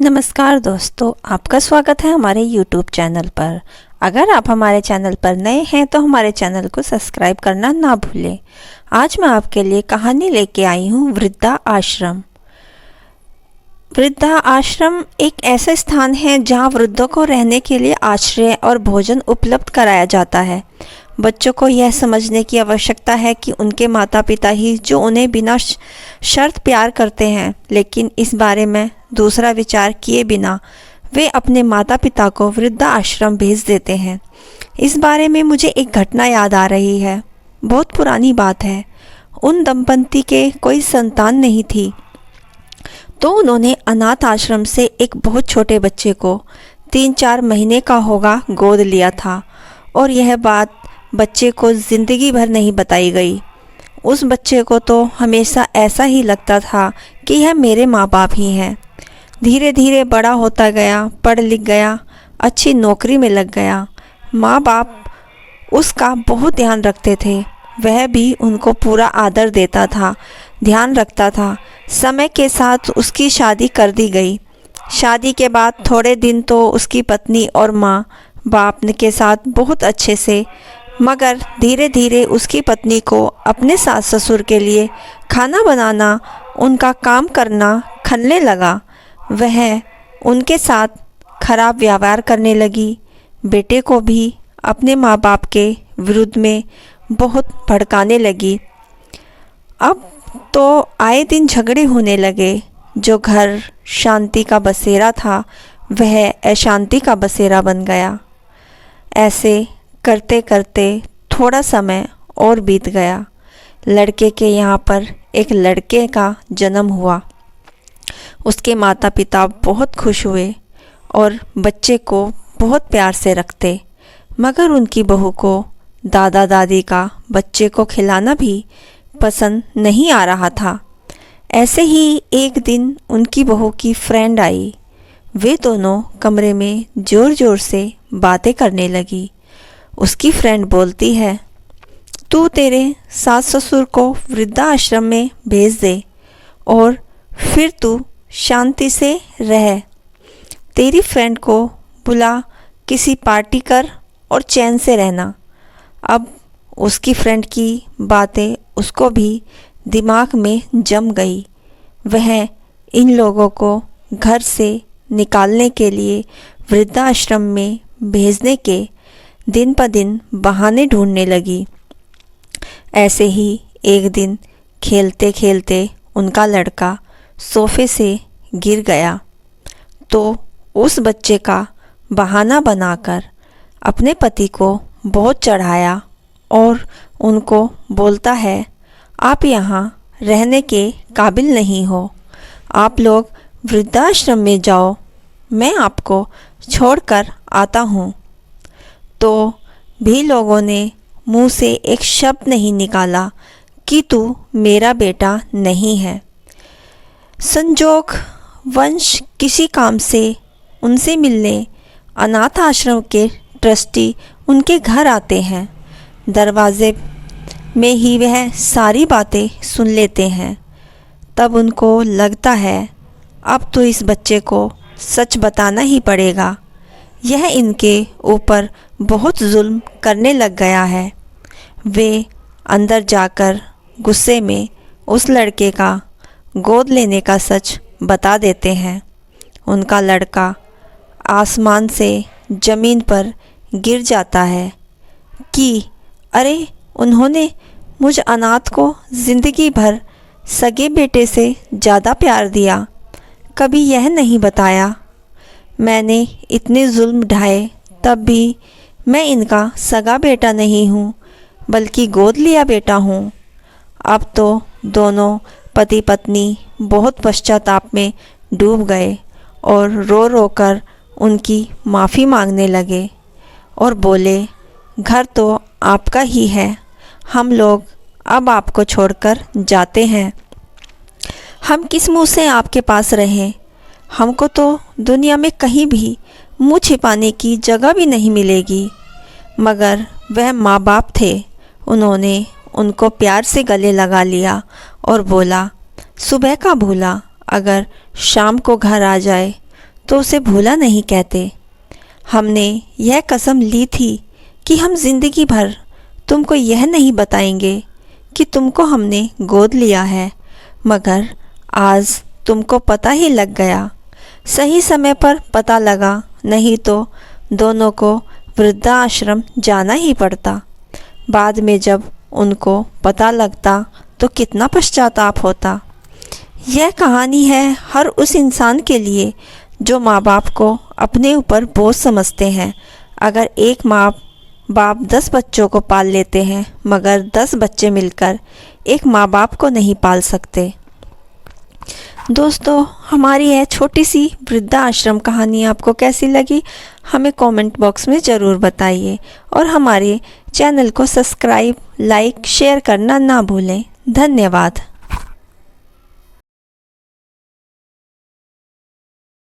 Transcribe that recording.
नमस्कार दोस्तों, आपका स्वागत है हमारे YouTube चैनल पर। अगर आप हमारे चैनल पर नए हैं तो हमारे चैनल को सब्सक्राइब करना ना भूलें। आज मैं आपके लिए कहानी लेके आई हूँ वृद्धा आश्रम। वृद्धा आश्रम एक ऐसा स्थान है जहाँ वृद्धों को रहने के लिए आश्रय और भोजन उपलब्ध कराया जाता है। बच्चों को यह समझने की आवश्यकता है कि उनके माता पिता ही जो उन्हें बिना शर्त प्यार करते हैं, लेकिन इस बारे में दूसरा विचार किए बिना वे अपने माता पिता को वृद्धा आश्रम भेज देते हैं। इस बारे में मुझे एक घटना याद आ रही है। बहुत पुरानी बात है। उन दंपति के कोई संतान नहीं थी, तो उन्होंने अनाथ आश्रम से एक बहुत छोटे बच्चे को 3-4 महीने का होगा गोद लिया था, और यह बात बच्चे को ज़िंदगी भर नहीं बताई गई। उस बच्चे को तो हमेशा ऐसा ही लगता था कि यह मेरे माँ बाप ही हैं। धीरे धीरे बड़ा होता गया, पढ़ लिख गया, अच्छी नौकरी में लग गया। माँ बाप उसका बहुत ध्यान रखते थे, वह भी उनको पूरा आदर देता था, ध्यान रखता था। समय के साथ उसकी शादी कर दी गई। शादी के बाद थोड़े दिन तो उसकी पत्नी और माँ बाप के साथ बहुत अच्छे से, मगर धीरे धीरे उसकी पत्नी को अपने सास ससुर के लिए खाना बनाना, उनका काम करना खलने लगा। वह उनके साथ खराब व्यवहार करने लगी। बेटे को भी अपने माँ बाप के विरुद्ध में बहुत भड़काने लगी। अब तो आए दिन झगड़े होने लगे। जो घर शांति का बसेरा था वह अशांति का बसेरा बन गया। ऐसे करते करते थोड़ा समय और बीत गया। लड़के के यहाँ पर एक लड़के का जन्म हुआ। उसके माता पिता बहुत खुश हुए और बच्चे को बहुत प्यार से रखते, मगर उनकी बहू को दादा दादी का बच्चे को खिलाना भी पसंद नहीं आ रहा था। ऐसे ही एक दिन उनकी बहू की फ्रेंड आई। वे दोनों कमरे में ज़ोर ज़ोर से बातें करने लगी। उसकी फ्रेंड बोलती है, तू तेरे सास ससुर को वृद्धा आश्रम में भेज दे और फिर तू शांति से रह। तेरी फ्रेंड को बुला, किसी पार्टी कर और चैन से रहना। अब उसकी फ्रेंड की बातें उसको भी दिमाग में जम गई। वह इन लोगों को घर से निकालने के लिए वृद्धाश्रम में भेजने के दिन प दिन बहाने ढूंढने लगी। ऐसे ही एक दिन खेलते खेलते उनका लड़का सोफे से गिर गया, तो उस बच्चे का बहाना बनाकर अपने पति को बहुत चढ़ाया और उनको बोलता है, आप यहाँ रहने के काबिल नहीं हो, आप लोग वृद्धाश्रम में जाओ, मैं आपको छोड़कर आता हूँ। तो भी लोगों ने मुंह से एक शब्द नहीं निकाला कि तू मेरा बेटा नहीं है। संजोग वंश किसी काम से उनसे मिलने अनाथ आश्रम के ट्रस्टी उनके घर आते हैं। दरवाजे में ही वह सारी बातें सुन लेते हैं। तब उनको लगता है अब तो इस बच्चे को सच बताना ही पड़ेगा, यह इनके ऊपर बहुत जुल्म करने लग गया है। वे अंदर जाकर गुस्से में उस लड़के का गोद लेने का सच बता देते हैं। उनका लड़का आसमान से ज़मीन पर गिर जाता है कि अरे, उन्होंने मुझ अनाथ को ज़िंदगी भर सगे बेटे से ज़्यादा प्यार दिया, कभी यह नहीं बताया। मैंने इतने जुल्म ढाए, तब भी मैं इनका सगा बेटा नहीं हूँ, बल्कि गोद लिया बेटा हूँ। अब तो दोनों पति पत्नी बहुत पश्चाताप में डूब गए और रो रो कर उनकी माफ़ी मांगने लगे और बोले, घर तो आपका ही है, हम लोग अब आपको छोड़कर जाते हैं। हम किस मुँह से आपके पास रहें? हमको तो दुनिया में कहीं भी मुँह छिपाने की जगह भी नहीं मिलेगी। मगर वह माँ बाप थे, उन्होंने उनको प्यार से गले लगा लिया और बोला, सुबह का भूला अगर शाम को घर आ जाए तो उसे भूला नहीं कहते। हमने यह कसम ली थी कि हम जिंदगी भर तुमको यह नहीं बताएंगे कि तुमको हमने गोद लिया है, मगर आज तुमको पता ही लग गया। सही समय पर पता लगा, नहीं तो दोनों को वृद्धाश्रम जाना ही पड़ता। बाद में जब उनको पता लगता तो कितना पश्चाताप होता। यह कहानी है हर उस इंसान के लिए जो माँ बाप को अपने ऊपर बोझ समझते हैं। अगर एक माँ बाप 10 बच्चों को पाल लेते हैं, मगर 10 बच्चे मिलकर एक माँ बाप को नहीं पाल सकते। दोस्तों, हमारी यह छोटी सी वृद्धाश्रम कहानी आपको कैसी लगी, हमें कमेंट बॉक्स में ज़रूर बताइए और हमारे चैनल को सब्सक्राइब, लाइक, शेयर करना ना भूलें। धन्यवाद।